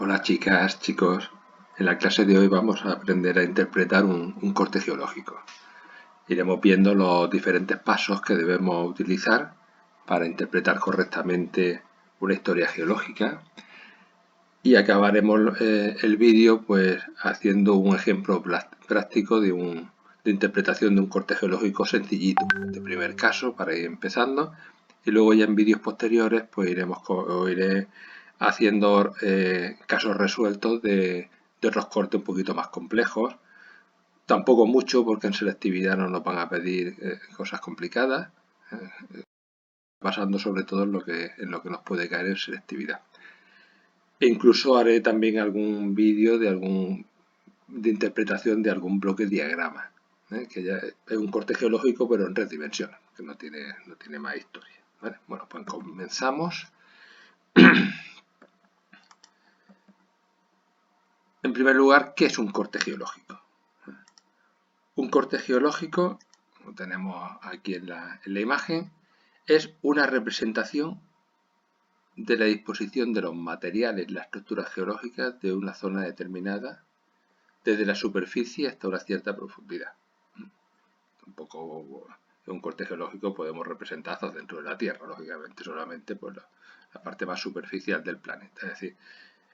Hola chicas, chicos. En la clase de hoy vamos a aprender a interpretar un corte geológico. Iremos viendo los diferentes pasos que debemos utilizar para interpretar correctamente una historia geológica y acabaremos el vídeo pues haciendo un ejemplo práctico de interpretación de un corte geológico sencillito, de primer caso para ir empezando, y luego ya en vídeos posteriores pues iré haciendo casos resueltos de otros cortes un poquito más complejos, tampoco mucho porque en selectividad no nos van a pedir cosas complicadas, basando sobre todo en lo que nos puede caer en selectividad. E incluso haré también algún vídeo de interpretación de algún bloque diagrama, que ya es un corte geológico pero en 3 dimensiones, que no tiene más historia. ¿Vale? Bueno, pues comenzamos. En primer lugar, ¿qué es un corte geológico? Un corte geológico, como tenemos aquí en la imagen, es una representación de la disposición de los materiales, las estructuras geológicas de una zona determinada desde la superficie hasta una cierta profundidad. Un poco en un corte geológico podemos representar hasta dentro de la Tierra, lógicamente, solamente pues la parte más superficial del planeta. Es decir,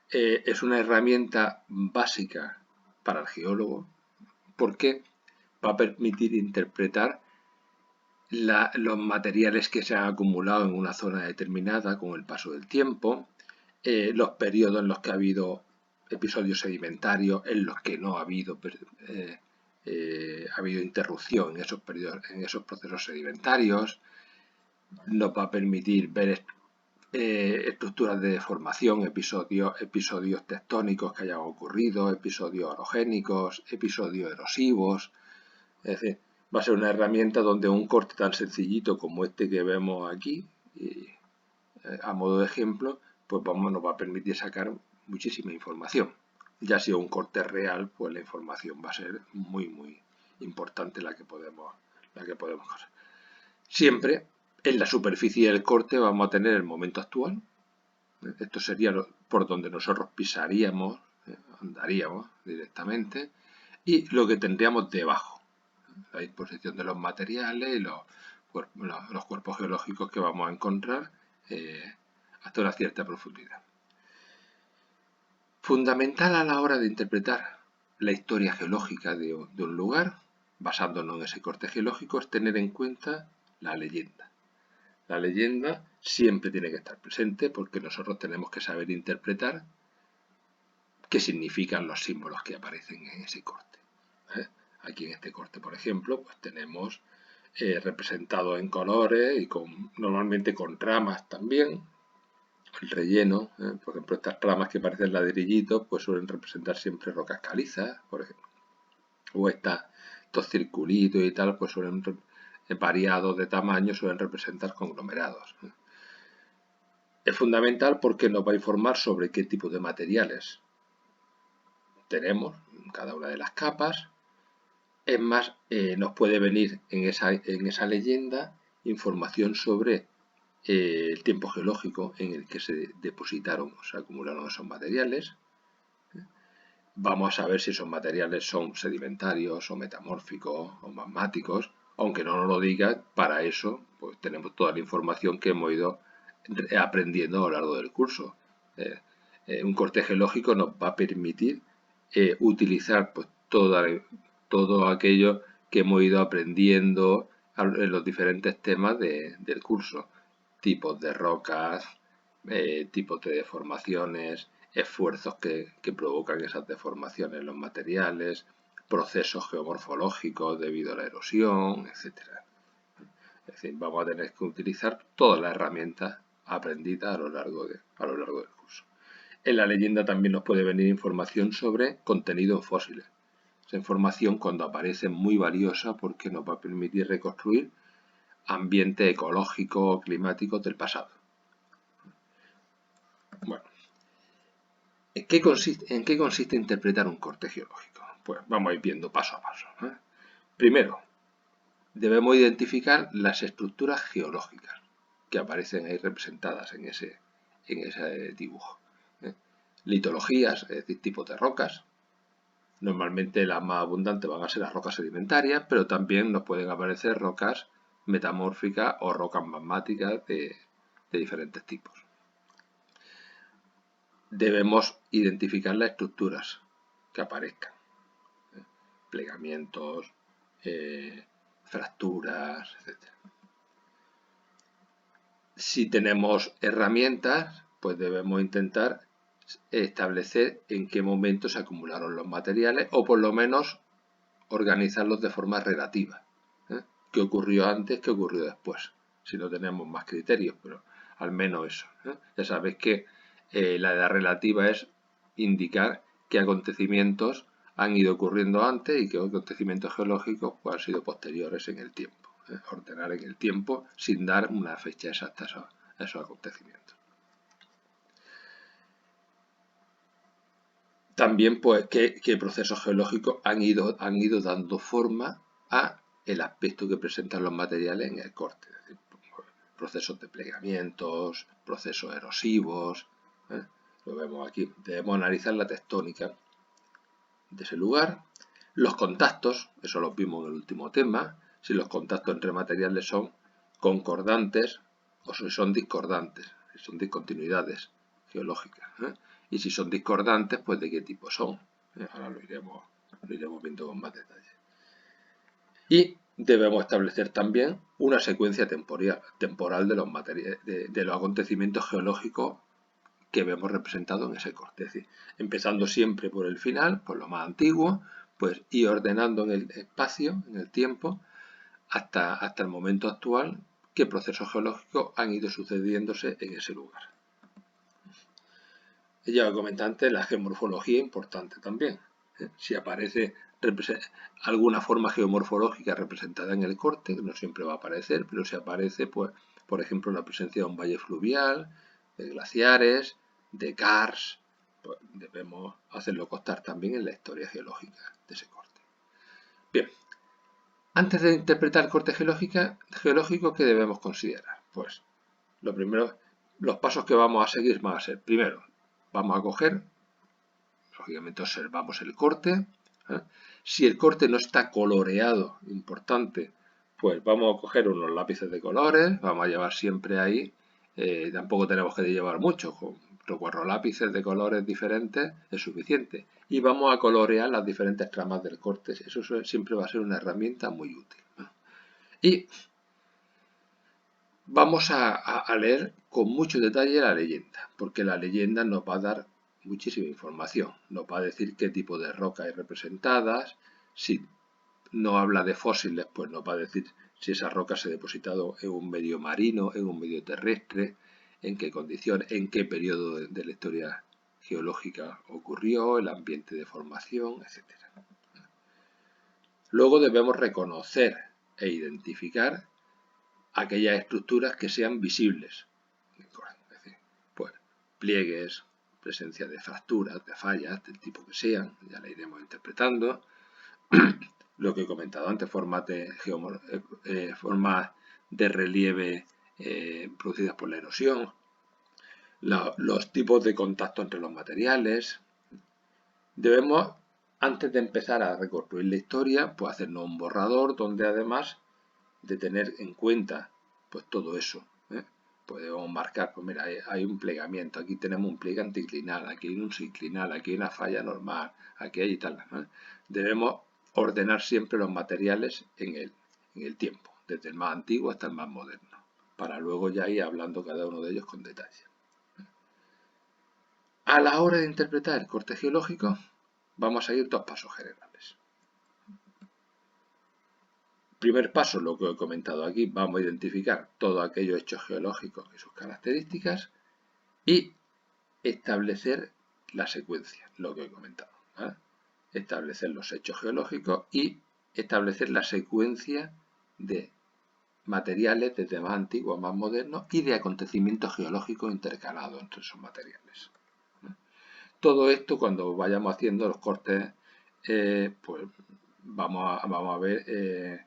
es una herramienta básica para el geólogo porque va a permitir interpretar los materiales que se han acumulado en una zona determinada con el paso del tiempo, los periodos en los que ha habido episodios sedimentarios, en los que no ha habido interrupción en esos periodos, en esos procesos sedimentarios. Nos va a permitir ver estructuras de deformación, episodios tectónicos que hayan ocurrido, episodios orogénicos, episodios erosivos. Es decir, va a ser una herramienta donde un corte tan sencillito como este que vemos aquí, a modo de ejemplo, pues nos va a permitir sacar muchísima información. Ya si un corte real, pues la información va a ser muy importante la que podemos hacer. Siempre en la superficie del corte vamos a tener el momento actual. Esto sería por donde nosotros pisaríamos, andaríamos directamente, y lo que tendríamos debajo, la disposición de los materiales y los cuerpos geológicos que vamos a encontrar hasta una cierta profundidad. Fundamental a la hora de interpretar la historia geológica de un lugar, basándonos en ese corte geológico, es tener en cuenta la leyenda. La leyenda siempre tiene que estar presente porque nosotros tenemos que saber interpretar qué significan los símbolos que aparecen en ese corte. Aquí en este corte, por ejemplo, pues tenemos representado en colores y normalmente con ramas también. El relleno, por ejemplo, estas ramas que parecen ladrillitos, pues suelen representar siempre rocas calizas, por ejemplo. O estos circulitos y tal, pues suelen variados de tamaño, suelen representar conglomerados. Es fundamental porque nos va a informar sobre qué tipo de materiales tenemos en cada una de las capas. Es más, nos puede venir en esa leyenda información sobre el tiempo geológico en el que se depositaron o se acumularon esos materiales. Vamos a saber si esos materiales son sedimentarios o metamórficos o magmáticos, aunque no nos lo diga, para eso pues tenemos toda la información que hemos ido aprendiendo a lo largo del curso. Un corte geológico nos va a permitir utilizar pues todo aquello que hemos ido aprendiendo en los diferentes temas del curso. Tipos de rocas, tipos de deformaciones, esfuerzos que provocan esas deformaciones en los materiales, procesos geomorfológicos debido a la erosión, etc. Es decir, vamos a tener que utilizar todas las herramientas aprendidas a lo largo del curso. En la leyenda también nos puede venir información sobre contenido en fósiles. Esa información, cuando aparece, es muy valiosa porque nos va a permitir reconstruir ambientes ecológicos o climáticos del pasado. Bueno, ¿en qué consiste interpretar un corte geológico? Pues vamos a ir viendo paso a paso. Primero, debemos identificar las estructuras geológicas que aparecen ahí representadas en ese dibujo. litologías, es decir, tipos de rocas. Normalmente las más abundantes van a ser las rocas sedimentarias, pero también nos pueden aparecer rocas metamórficas o rocas magmáticas de diferentes tipos. Debemos identificar las estructuras que aparezcan, plegamientos, fracturas, etc. Si tenemos herramientas, pues debemos intentar establecer en qué momento se acumularon los materiales o por lo menos organizarlos de forma relativa. ¿Qué ocurrió antes? ¿Qué ocurrió después? Si no tenemos más criterios, pero al menos eso. Ya sabéis que la edad relativa es indicar qué acontecimientos han ido ocurriendo antes y qué acontecimientos geológicos pues, han sido posteriores en el tiempo. Ordenar en el tiempo sin dar una fecha exacta a esos acontecimientos. También pues qué procesos geológicos han ido dando forma a el aspecto que presentan los materiales en el corte. Es decir, procesos de plegamientos, procesos erosivos. Lo vemos aquí. Debemos analizar la tectónica de ese lugar. Los contactos, eso lo vimos en el último tema, si los contactos entre materiales son concordantes o si son discordantes, si son discontinuidades geológicas. Y si son discordantes, pues de qué tipo son. Ahora lo iremos viendo con más detalle. Y debemos establecer también una secuencia temporal de los, de los acontecimientos geológicos que vemos representados en ese corte. Es decir, empezando siempre por el final, por lo más antiguo, pues ir ordenando en el espacio, en el tiempo, hasta el momento actual, qué procesos geológicos han ido sucediéndose en ese lugar. Ya comentaba antes, la geomorfología es importante también. Si aparece alguna forma geomorfológica representada en el corte, que no siempre va a aparecer, pero si aparece, pues, por ejemplo, la presencia de un valle fluvial, de glaciares, de karst, pues debemos hacerlo constar también en la historia geológica de ese corte. Bien, antes de interpretar el corte geológico, ¿qué debemos considerar? Pues, lo primero, los pasos que vamos a seguir van a ser, primero, vamos a coger, lógicamente observamos el corte. Si el corte no está coloreado, importante, pues vamos a coger unos lápices de colores, vamos a llevar siempre ahí, tampoco tenemos que llevar mucho, con 4 lápices de colores diferentes es suficiente. Y vamos a colorear las diferentes tramas del corte, eso siempre va a ser una herramienta muy útil. Y vamos a leer con mucho detalle la leyenda, porque la leyenda nos va a dar muchísima información. Nos va a decir qué tipo de roca hay representadas. Si no habla de fósiles, pues nos va a decir si esa roca se ha depositado en un medio marino, en un medio terrestre, en qué condiciones, en qué periodo de la historia geológica ocurrió, el ambiente de formación, etc. Luego debemos reconocer e identificar aquellas estructuras que sean visibles. Es decir, pues, pliegues, presencia de fracturas, de fallas, del tipo que sean, ya la iremos interpretando. Lo que he comentado antes, formas de relieve producidas por la erosión, los tipos de contacto entre los materiales. Debemos, antes de empezar a reconstruir la historia, pues hacernos un borrador donde además de tener en cuenta pues todo eso, podemos marcar, pues mira, hay un plegamiento, aquí tenemos un pliegue anticlinal, aquí hay un sinclinal, aquí hay una falla normal, aquí hay tal. Debemos ordenar siempre los materiales en el tiempo, desde el más antiguo hasta el más moderno, para luego ya ir hablando cada uno de ellos con detalle. A la hora de interpretar el corte geológico, vamos a seguir 2 pasos generales. Primer paso, lo que he comentado aquí, vamos a identificar todos aquellos hechos geológicos y sus características y establecer la secuencia, lo que he comentado. Establecer los hechos geológicos y establecer la secuencia de materiales desde más antiguos a más modernos y de acontecimientos geológicos intercalados entre esos materiales. Todo esto, cuando vayamos haciendo los cortes, pues vamos a ver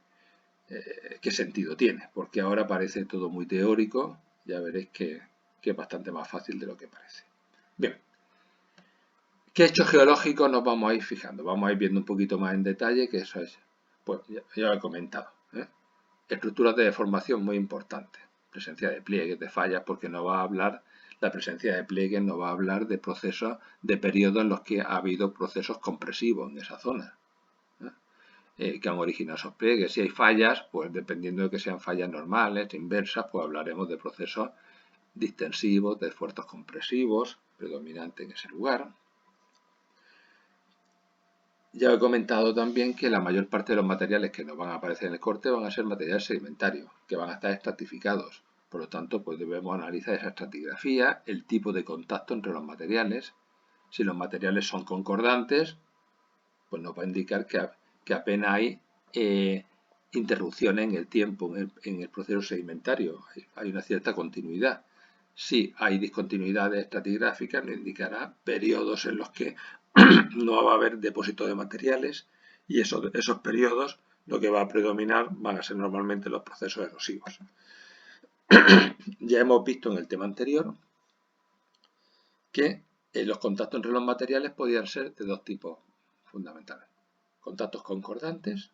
qué sentido tiene, porque ahora parece todo muy teórico, ya veréis que es bastante más fácil de lo que parece. Bien, ¿Qué hechos geológicos nos vamos a ir fijando? Vamos a ir viendo un poquito más en detalle, que eso es, pues ya lo he comentado, ¿eh? Estructuras de deformación muy importantes, presencia de pliegues, de fallas, porque nos va a hablar, la presencia de pliegues nos va a hablar de procesos, de periodos en los que ha habido procesos compresivos en esa zona, que han originado esos pliegues. Si hay fallas, pues dependiendo de que sean fallas normales, inversas, pues hablaremos de procesos distensivos, de esfuerzos compresivos, predominantes en ese lugar. Ya he comentado también que la mayor parte de los materiales que nos van a aparecer en el corte van a ser materiales sedimentarios, que van a estar estratificados. Por lo tanto, pues debemos analizar esa estratigrafía, el tipo de contacto entre los materiales. Si los materiales son concordantes, pues nos va a indicar que apenas hay interrupciones en el tiempo, en el proceso sedimentario. Hay una cierta continuidad. Si hay discontinuidades estratigráficas, nos indicará periodos en los que no va a haber depósito de materiales y esos periodos lo que va a predominar van a ser normalmente los procesos erosivos. Ya hemos visto en el tema anterior que los contactos entre los materiales podían ser de dos tipos fundamentales. Contactos concordantes,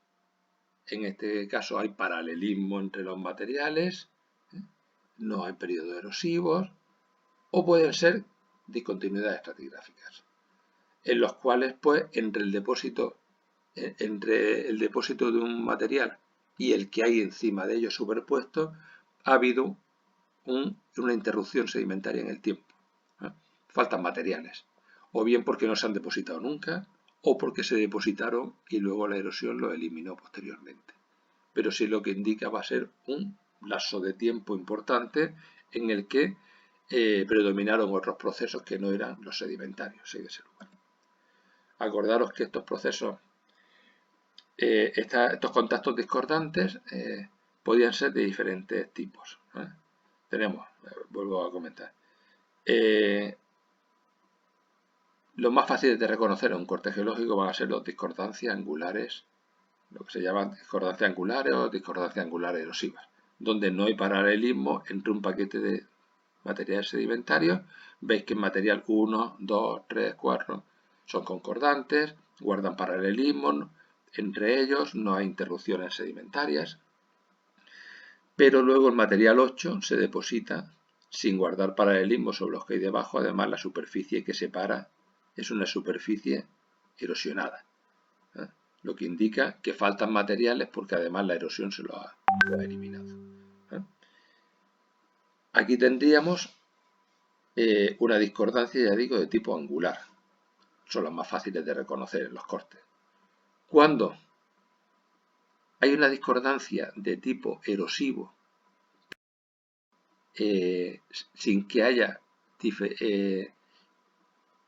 en este caso hay paralelismo entre los materiales, no hay periodos erosivos, o pueden ser discontinuidades estratigráficas, en los cuales pues entre el depósito de un material y el que hay encima de ellos superpuesto ha habido una interrupción sedimentaria en el tiempo. Faltan materiales, o bien porque no se han depositado nunca, o porque se depositaron y luego la erosión lo eliminó posteriormente. Pero sí lo que indica va a ser un lapso de tiempo importante en el que predominaron otros procesos que no eran los sedimentarios en ese lugar. Acordaros que estos procesos, estos contactos discordantes podían ser de diferentes tipos. Tenemos, vuelvo a comentar, los más fáciles de reconocer en un corte geológico van a ser los discordancias angulares, lo que se llaman discordancias angulares o discordancias angulares erosivas, donde no hay paralelismo entre un paquete de materiales sedimentarios. Veis que en material 1, 2, 3, 4 son concordantes, guardan paralelismo entre ellos, no hay interrupciones sedimentarias, pero luego el material 8 se deposita sin guardar paralelismo sobre los que hay debajo. Además, la superficie que separa es una superficie erosionada, lo que indica que faltan materiales porque además la erosión se lo ha eliminado. Aquí tendríamos una discordancia, ya digo, de tipo angular. Son las más fáciles de reconocer en los cortes. Cuando hay una discordancia de tipo erosivo, sin que haya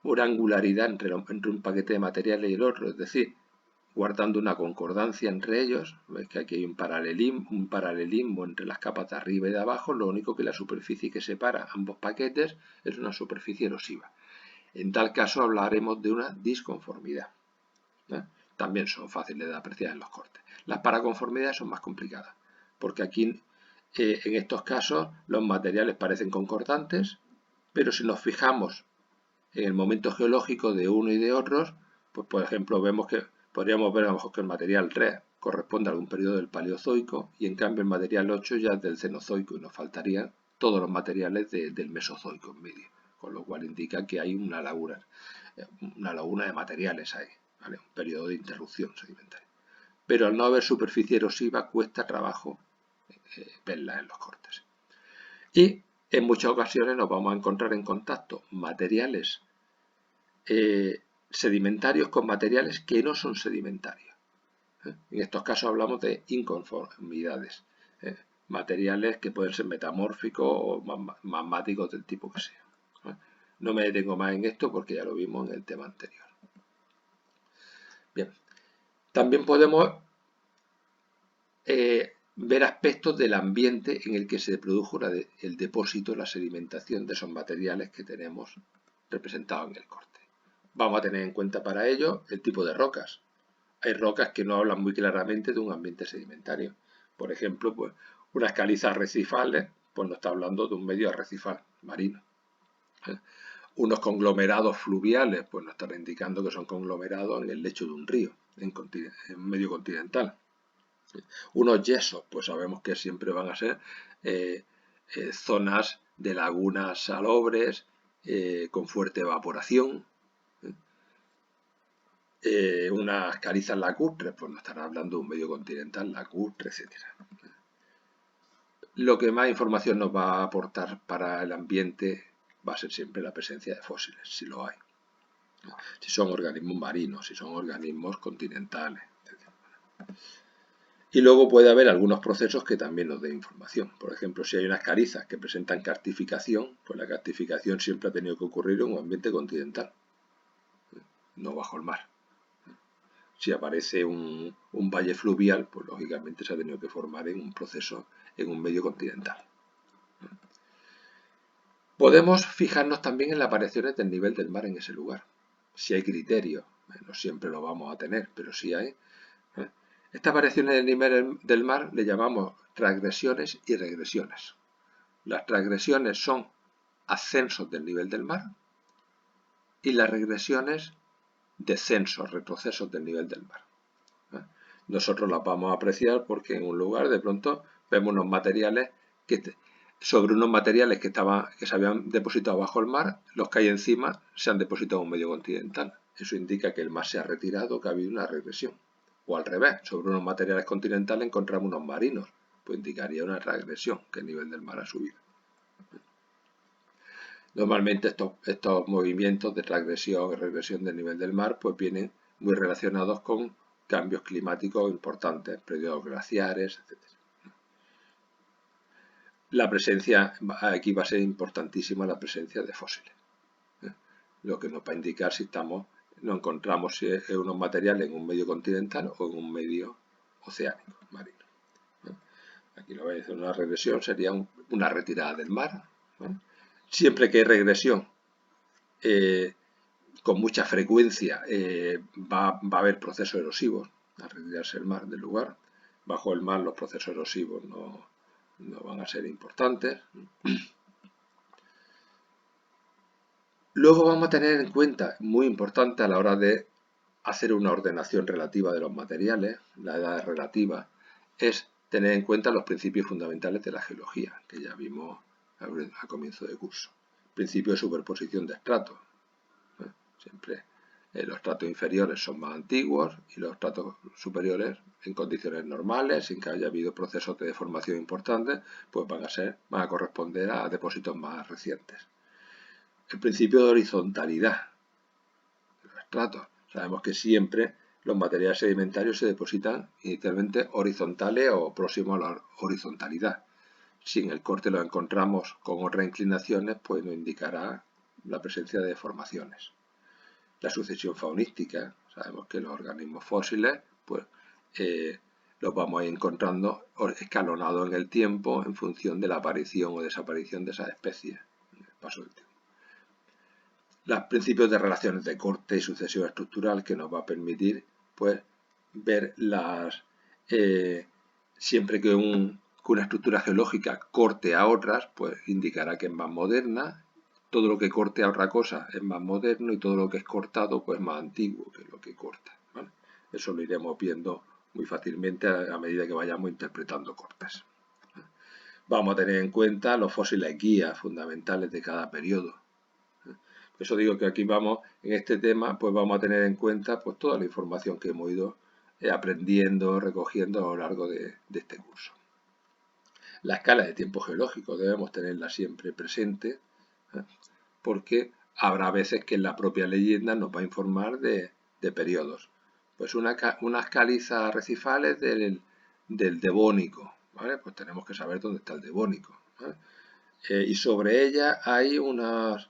una angularidad entre un paquete de materiales y el otro, es decir, guardando una concordancia entre ellos, veis que aquí hay un paralelismo entre las capas de arriba y de abajo, lo único que la superficie que separa ambos paquetes es una superficie erosiva. En tal caso hablaremos de una disconformidad. También son fáciles de apreciar en los cortes. Las paraconformidades son más complicadas, porque aquí en estos casos los materiales parecen concordantes, pero si nos fijamos en el momento geológico de uno y de otros, pues por ejemplo podríamos ver a lo mejor que el material 3 corresponde a algún periodo del Paleozoico y en cambio el material 8 ya es del Cenozoico y nos faltarían todos los materiales del Mesozoico en medio, con lo cual indica que hay una laguna de materiales ahí, ¿vale? Un periodo de interrupción sedimentaria. Pero al no haber superficie erosiva cuesta trabajo verla en los cortes. Y en muchas ocasiones nos vamos a encontrar en contacto materiales sedimentarios con materiales que no son sedimentarios. En estos casos hablamos de inconformidades, materiales que pueden ser metamórficos o magmáticos del tipo que sea. No me detengo más en esto porque ya lo vimos en el tema anterior. Bien, también podemos ver aspectos del ambiente en el que se produjo el depósito, la sedimentación de esos materiales que tenemos representados en el corte. Vamos a tener en cuenta para ello el tipo de rocas. Hay rocas que no hablan muy claramente de un ambiente sedimentario. Por ejemplo, pues, unas calizas arrecifales, pues no está hablando de un medio arrecifal marino. Unos conglomerados fluviales, pues nos están indicando que son conglomerados en el lecho de un río, en medio continental. Unos yesos, pues sabemos que siempre van a ser zonas de lagunas salobres, con fuerte evaporación. Unas calizas lacustres, pues nos estarán hablando de un medio continental lacustre, etc. Lo que más información nos va a aportar para el ambiente va a ser siempre la presencia de fósiles, si lo hay. Si son organismos marinos, si son organismos continentales, etc. Y luego puede haber algunos procesos que también nos den información. Por ejemplo, si hay unas calizas que presentan cartificación, pues la cartificación siempre ha tenido que ocurrir en un ambiente continental, no bajo el mar. Si aparece un valle fluvial, pues lógicamente se ha tenido que formar en un proceso, en un medio continental. Podemos fijarnos también en las variaciones del nivel del mar en ese lugar. Si hay criterios, no siempre lo vamos a tener, pero sí hay. Estas variaciones del nivel del mar le llamamos transgresiones y regresiones. Las transgresiones son ascensos del nivel del mar y las regresiones descensos, retrocesos del nivel del mar. Nosotros las vamos a apreciar porque en un lugar de pronto vemos unos materiales sobre unos materiales que se habían depositado bajo el mar, los que hay encima se han depositado en un medio continental. Eso indica que el mar se ha retirado, que ha habido una regresión. O al revés, sobre unos materiales continentales encontramos unos marinos, pues indicaría una transgresión, que el nivel del mar ha subido. Normalmente estos movimientos de transgresión y regresión del nivel del mar pues vienen muy relacionados con cambios climáticos importantes, periodos glaciares, etc. La presencia, aquí va a ser importantísima la presencia de fósiles, lo que nos va a indicar si nos encontramos en unos materiales en un medio continental o en un medio oceánico, marino. Aquí lo veis, una regresión sería una retirada del mar. Siempre que hay regresión, con mucha frecuencia va a haber procesos erosivos al retirarse el mar del lugar. Bajo el mar los procesos erosivos no van a ser importantes. Luego vamos a tener en cuenta, muy importante a la hora de hacer una ordenación relativa de los materiales, la edad relativa, es tener en cuenta los principios fundamentales de la geología, que ya vimos a comienzo de curso. Principio de superposición de estratos. Siempre los estratos inferiores son más antiguos y los estratos superiores en condiciones normales, sin que haya habido procesos de deformación importantes, pues van a corresponder a depósitos más recientes. El principio de horizontalidad de los estratos. Sabemos que siempre los materiales sedimentarios se depositan inicialmente horizontales o próximos a la horizontalidad. Si en el corte lo encontramos con otras inclinaciones, pues nos indicará la presencia de deformaciones. La sucesión faunística, sabemos que los organismos fósiles pues los vamos a ir encontrando escalonados en el tiempo en función de la aparición o desaparición de esas especies en el paso del tiempo. Los principios de relaciones de corte y sucesión estructural que nos va a permitir pues ver siempre que una estructura geológica corte a otras, pues indicará que es más moderna. Todo lo que corte a otra cosa es más moderno y todo lo que es cortado pues más antiguo que lo que corta, ¿vale? Eso lo iremos viendo muy fácilmente a medida que vayamos interpretando cortes. Vamos a tener en cuenta los fósiles guías fundamentales de cada periodo. Por eso digo que aquí vamos, en este tema, pues vamos a tener en cuenta pues toda la información que hemos ido aprendiendo, recogiendo a lo largo de este curso. La escala de tiempo geológico debemos tenerla siempre presente, porque habrá veces que en la propia leyenda nos va a informar de periodos. Pues unas calizas arrecifales del Devónico, ¿vale? Pues tenemos que saber dónde está el Devónico, ¿vale? Y sobre ella hay unas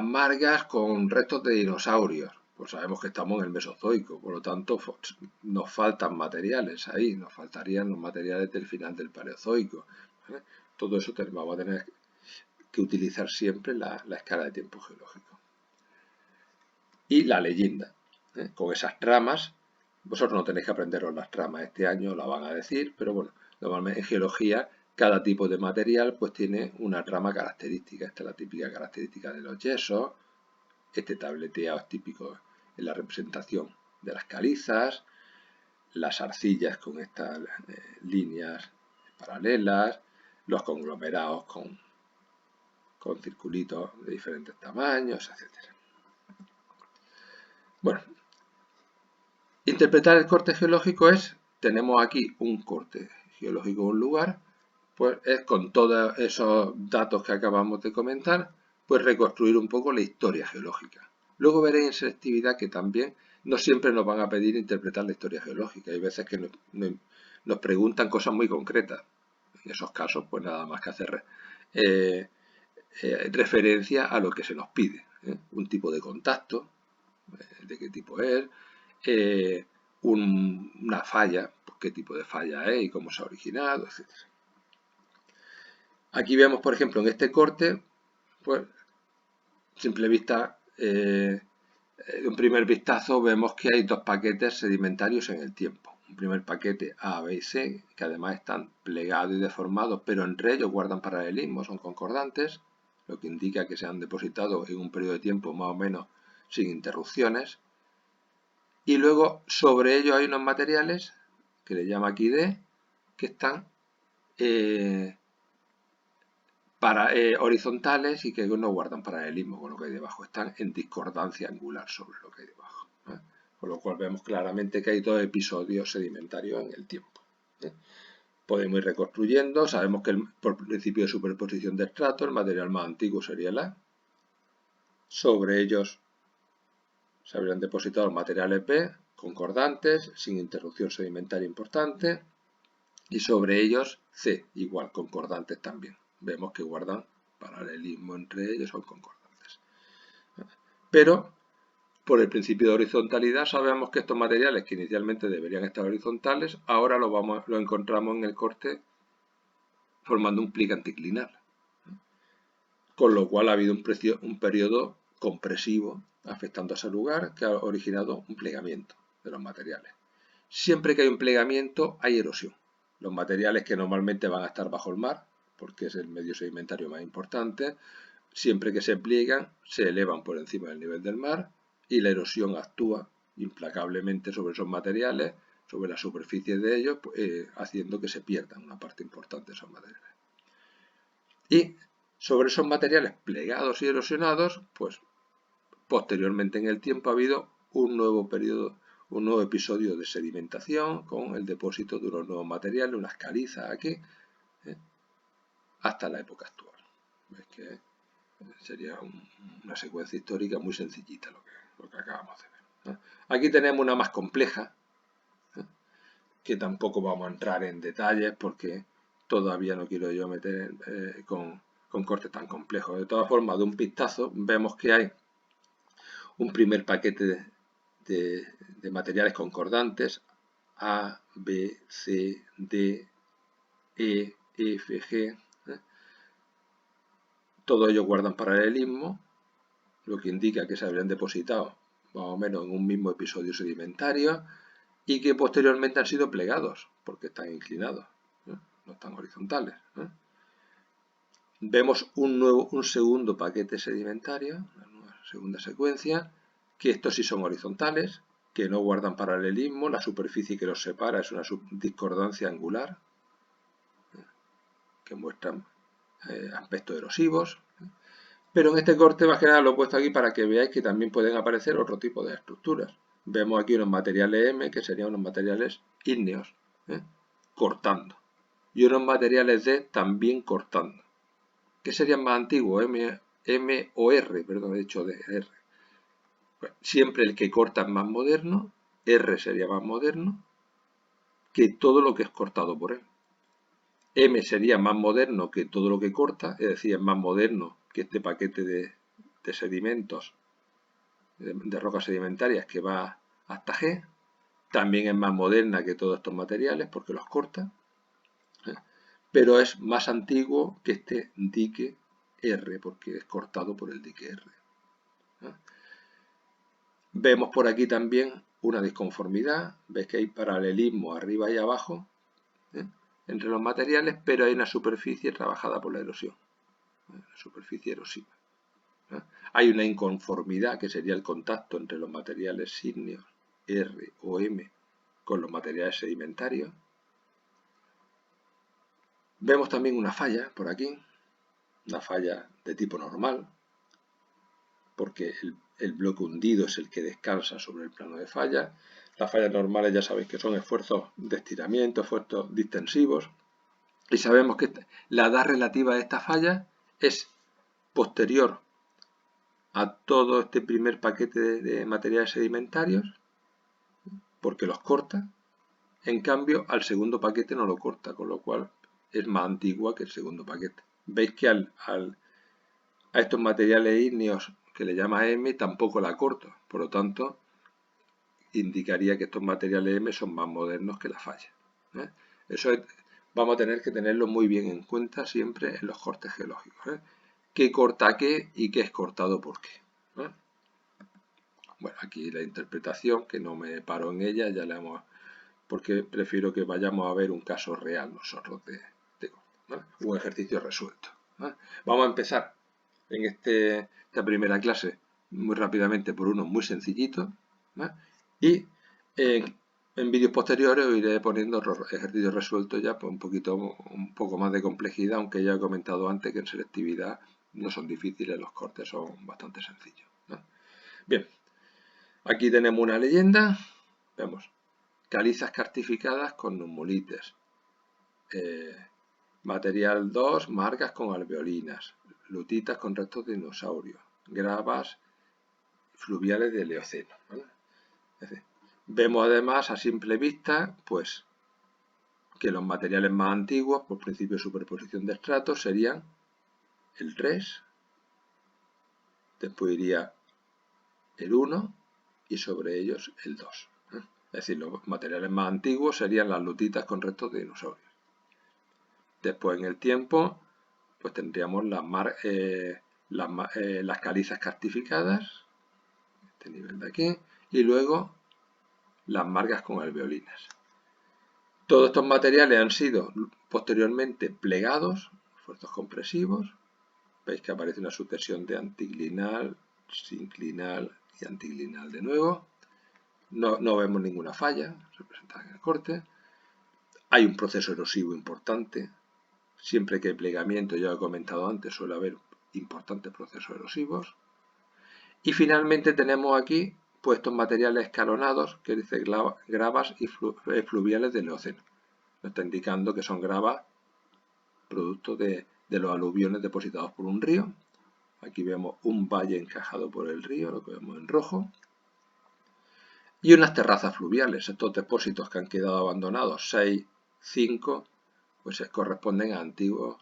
margas con restos de dinosaurios. Pues sabemos que estamos en el Mesozoico, por lo tanto nos faltan materiales ahí, nos faltarían los materiales del final del Paleozoico, ¿vale? Todo eso vamos a tener que utilizar siempre la escala de tiempo geológico. Y la leyenda, con esas tramas. Vosotros no tenéis que aprenderos las tramas este año, la van a decir, pero bueno, normalmente en geología Cada tipo de material pues tiene una trama característica. Esta es la típica característica de los yesos. Este tableteado es típico en la representación de las calizas, las arcillas con estas líneas paralelas, los conglomerados con circulitos de diferentes tamaños, etc. Bueno, interpretar el corte geológico es, tenemos aquí un corte geológico de un lugar, pues es con todos esos datos que acabamos de comentar, pues reconstruir un poco la historia geológica. Luego veréis en selectividad que también no siempre nos van a pedir interpretar la historia geológica. Hay veces que nos preguntan cosas muy concretas. En esos casos, pues nada más que hacer referencia a lo que se nos pide. Un tipo de contacto, de qué tipo es, una falla, pues qué tipo de falla es y cómo se ha originado, etc. Aquí vemos, por ejemplo, en este corte, pues, simple vista, de un primer vistazo vemos que hay dos paquetes sedimentarios en el tiempo. Un primer paquete A, B y C, que además están plegados y deformados, pero entre ellos guardan paralelismo, son concordantes, lo que indica que se han depositado en un periodo de tiempo más o menos sin interrupciones. Y luego sobre ellos hay unos materiales, que le llamo aquí D, que están horizontales y que no guardan paralelismo con lo que hay debajo, están en discordancia angular sobre lo que hay debajo. Con lo cual vemos claramente que hay dos episodios sedimentarios en el tiempo. Podemos ir reconstruyendo, sabemos que por principio de superposición de estratos, el material más antiguo sería el A. Sobre ellos se habrían depositado los materiales B, concordantes, sin interrupción sedimentaria importante, y sobre ellos C, igual, concordantes también. Vemos que guardan paralelismo entre ellos, son concordantes. Pero, por el principio de horizontalidad, sabemos que estos materiales que inicialmente deberían estar horizontales, ahora lo encontramos en el corte formando un plique anticlinal. Con lo cual ha habido un periodo compresivo afectando a ese lugar que ha originado un plegamiento de los materiales. Siempre que hay un plegamiento hay erosión. Los materiales que normalmente van a estar bajo el mar, porque es el medio sedimentario más importante, siempre que se pliegan se elevan por encima del nivel del mar y la erosión actúa implacablemente sobre esos materiales, sobre la superficie de ellos, haciendo que se pierdan una parte importante de esos materiales. Y sobre esos materiales plegados y erosionados, pues posteriormente en el tiempo ha habido un nuevo periodo, un nuevo episodio de sedimentación con el depósito de unos nuevos materiales, unas calizas aquí, hasta la época actual. ¿Ves que sería una secuencia histórica muy sencillita lo que acabamos de ver? Aquí tenemos una más compleja, que tampoco vamos a entrar en detalles porque todavía no quiero yo meter con cortes tan complejos. De todas formas, de un vistazo vemos que hay un primer paquete de materiales concordantes A, B, C, D, E, F, G. Todos ellos guardan paralelismo, lo que indica que se habrían depositado más o menos en un mismo episodio sedimentario y que posteriormente han sido plegados porque están inclinados, no están horizontales. Vemos un segundo paquete sedimentario, una segunda secuencia, que estos sí son horizontales, que no guardan paralelismo, la superficie que los separa es una discordancia angular, que muestran aspectos erosivos. Pero en este corte más que nada lo he puesto aquí para que veáis que también pueden aparecer otro tipo de estructuras. Vemos aquí unos materiales M, que serían unos materiales ígneos, cortando. Y unos materiales D también cortando. ¿Qué serían más antiguos? M o R, perdón, he dicho de R. Bueno, siempre el que corta es más moderno, R sería más moderno que todo lo que es cortado por él. M sería más moderno que todo lo que corta, es decir, es más moderno que este paquete de sedimentos, de rocas sedimentarias que va hasta G. También es más moderna que todos estos materiales porque los corta, pero es más antiguo que este dique R porque es cortado por el dique R. Vemos por aquí también una disconformidad, ves que hay paralelismo arriba y abajo, entre los materiales, pero hay una superficie trabajada por la erosión, una superficie erosiva. Hay una inconformidad, que sería el contacto entre los materiales ígneos R o M con los materiales sedimentarios. Vemos también una falla por aquí, una falla de tipo normal, porque el bloque hundido es el que descansa sobre el plano de falla. Las fallas normales ya sabéis que son esfuerzos de estiramiento, esfuerzos distensivos, y sabemos que la edad relativa de esta falla es posterior a todo este primer paquete de materiales sedimentarios, porque los corta. En cambio, al segundo paquete no lo corta, con lo cual es más antigua que el segundo paquete. Veis que a estos materiales ígneos que le llama M tampoco la corto, por lo tanto indicaría que estos materiales M son más modernos que la falla. Eso vamos a tener que tenerlo muy bien en cuenta siempre en los cortes geológicos. ¿Qué corta qué y qué es cortado por qué? Bueno, aquí la interpretación, que no me paro en ella, ya la hemos, porque prefiero que vayamos a ver un caso real nosotros de un ejercicio resuelto. Vamos a empezar en esta primera clase muy rápidamente por uno muy sencillito, y en vídeos posteriores os iré poniendo ejercicios resueltos ya pues un poco más de complejidad, aunque ya he comentado antes que en selectividad no son difíciles, los cortes son bastante sencillos. Bien, aquí tenemos una leyenda, vemos calizas cartificadas con nummulites, material 2, margas con alveolinas, lutitas con restos de dinosaurios, gravas fluviales del Eoceno. Vemos además a simple vista pues que los materiales más antiguos, por principio de superposición de estratos, serían el 3, después iría el 1 y sobre ellos el 2. Es decir, los materiales más antiguos serían las lutitas con restos de dinosaurios. Después en el tiempo pues tendríamos las calizas cartificadas, este nivel de aquí, y luego las margas con alveolinas. Todos estos materiales han sido posteriormente plegados, esfuerzos compresivos. Veis que aparece una sucesión de anticlinal, sinclinal y anticlinal de nuevo. No vemos ninguna falla representada en el corte. Hay un proceso erosivo importante. Siempre que hay plegamiento, ya he comentado antes, suele haber importantes procesos erosivos. Y finalmente tenemos aquí pues estos materiales escalonados, que dice gravas y fluviales del Eoceno. Nos está indicando que son gravas producto de los aluviones depositados por un río. Aquí vemos un valle encajado por el río, lo que vemos en rojo. Y unas terrazas fluviales, estos depósitos que han quedado abandonados, 6, 5, pues corresponden a antiguos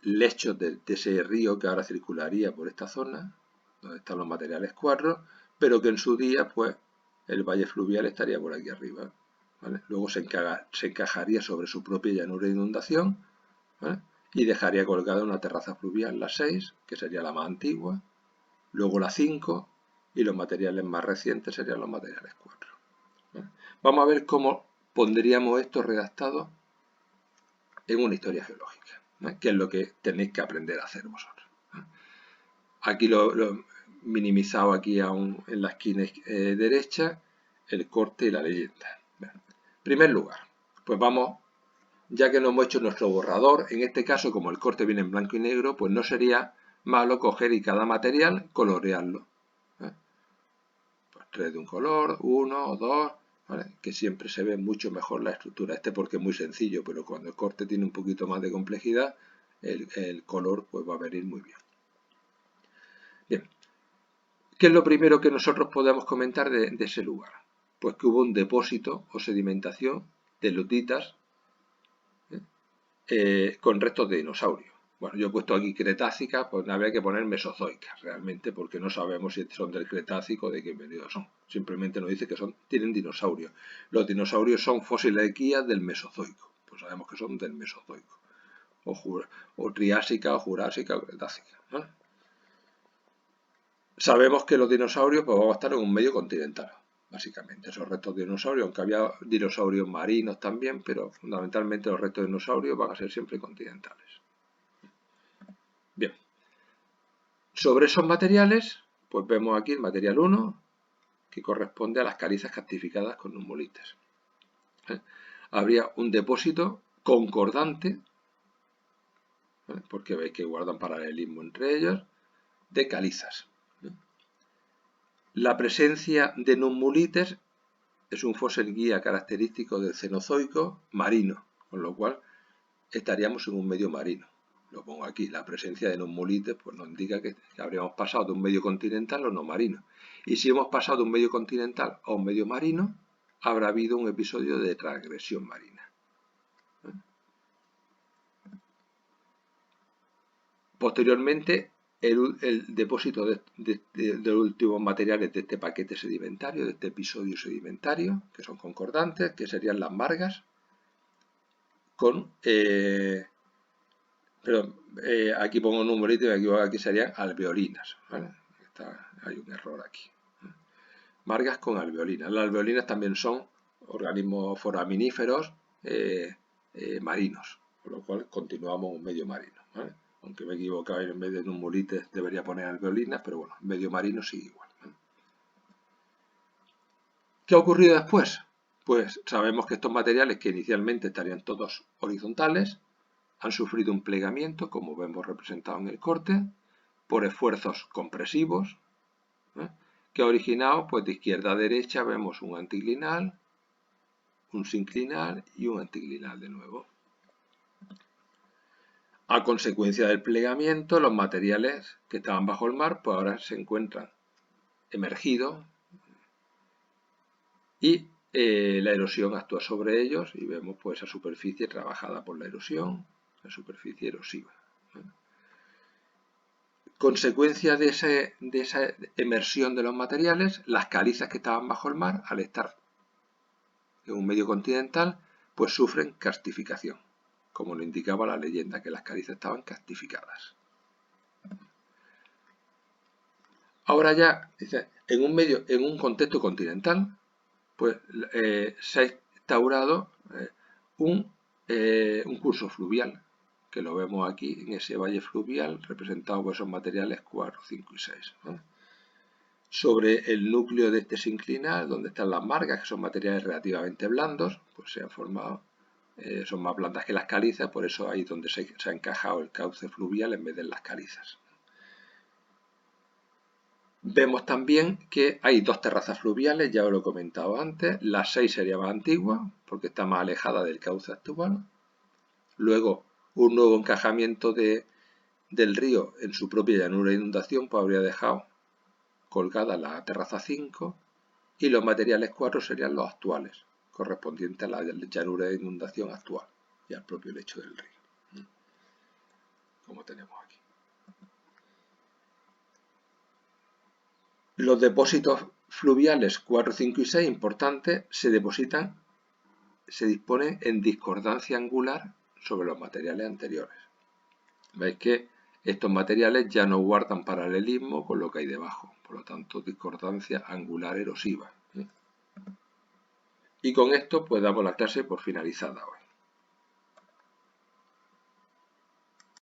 lechos de ese río que ahora circularía por esta zona, donde están los materiales 4, pero que en su día, pues, el valle fluvial estaría por aquí arriba. ¿Vale? Luego se encajaría sobre su propia llanura de inundación, ¿vale? Y dejaría colgada una terraza fluvial, la 6, que sería la más antigua, luego la 5, y los materiales más recientes serían los materiales 4. ¿Vale? Vamos a ver cómo pondríamos esto redactado en una historia geológica, que es lo que tenéis que aprender a hacer vosotros. Aquí lo he minimizado aquí en la esquina derecha, el corte y la leyenda. En primer lugar, pues vamos, ya que no hemos hecho nuestro borrador, en este caso como el corte viene en blanco y negro, pues no sería malo coger y cada material colorearlo. Pues 3 de un color, 1 o 2, ¿vale? Que siempre se ve mucho mejor la estructura. Este porque es muy sencillo, pero cuando el corte tiene un poquito más de complejidad, el color pues va a venir muy bien. Bien, ¿qué es lo primero que nosotros podemos comentar de ese lugar? Pues que hubo un depósito o sedimentación de lutitas con restos de dinosaurios. Bueno, yo he puesto aquí cretácicas, pues habría que poner mesozoicas realmente, porque no sabemos si son del Cretácico o de qué periodo son. Simplemente nos dice que tienen dinosaurios. Los dinosaurios son fósiles de guías del Mesozoico, pues sabemos que son del Mesozoico. O Triásica, o Jurásica, o Cretácica. Sabemos que los dinosaurios pues, van a estar en un medio continental. básicamente. Esos restos de dinosaurios, aunque había dinosaurios marinos también, pero fundamentalmente los restos de dinosaurios van a ser siempre continentales. Bien. Sobre esos materiales, pues vemos aquí el material 1, que corresponde a las calizas calcificadas con nummulites. Habría un depósito concordante, porque veis que guardan paralelismo entre ellos, de calizas. La presencia de nummulites es un fósil guía característico del Cenozoico marino, con lo cual estaríamos en un medio marino. Lo pongo aquí, la presencia de nummulites pues nos indica que habríamos pasado de un medio continental a no marino. Y si hemos pasado de un medio continental a un medio marino, habrá habido un episodio de transgresión marina. Posteriormente, el depósito de los últimos materiales de este paquete sedimentario, de este episodio sedimentario, que son concordantes, que serían las margas, con... aquí pongo un numerito y me equivoco, aquí serían alveolinas. ¿Vale? Hay un error aquí. Margas con alveolinas. Las alveolinas también son organismos foraminíferos marinos, con lo cual continuamos un medio marino. ¿Vale? Aunque me he equivocado, en vez de nummulites debería poner alveolinas, pero bueno, medio marino sigue igual. ¿Vale? ¿Qué ha ocurrido después? Pues sabemos que estos materiales, que inicialmente estarían todos horizontales, han sufrido un plegamiento, como vemos representado en el corte, por esfuerzos compresivos, que ha originado, pues de izquierda a derecha vemos un anticlinal, un sinclinal y un anticlinal de nuevo. A consecuencia del plegamiento, los materiales que estaban bajo el mar, pues ahora se encuentran emergidos y la erosión actúa sobre ellos y vemos pues esa superficie trabajada por la erosión, la superficie erosiva. Consecuencia de esa emersión de los materiales, las calizas que estaban bajo el mar, al estar en un medio continental, pues sufren castificación, como lo indicaba la leyenda, que las calizas estaban castificadas. Ahora ya, en un contexto continental, pues se ha instaurado un curso fluvial, que lo vemos aquí en ese valle fluvial representado por esos materiales 4, 5 y 6. ¿no? Sobre el núcleo de este sinclinal, donde están las margas, que son materiales relativamente blandos, pues se han formado, son más blandas que las calizas, por eso ahí es donde se ha encajado el cauce fluvial en vez de las calizas. Vemos también que hay dos terrazas fluviales, ya os lo he comentado antes. La 6 sería más antigua, porque está más alejada del cauce actual. Luego, un nuevo encajamiento del río en su propia llanura de inundación, pues habría dejado colgada la terraza 5, y los materiales 4 serían los actuales, correspondientes a la llanura de inundación actual y al propio lecho del río, como tenemos aquí. Los depósitos fluviales 4, 5 y 6, importantes, se disponen en discordancia angular sobre los materiales anteriores. Veis que estos materiales ya no guardan paralelismo con lo que hay debajo, por lo tanto discordancia angular erosiva. Y con esto pues damos la clase por finalizada hoy.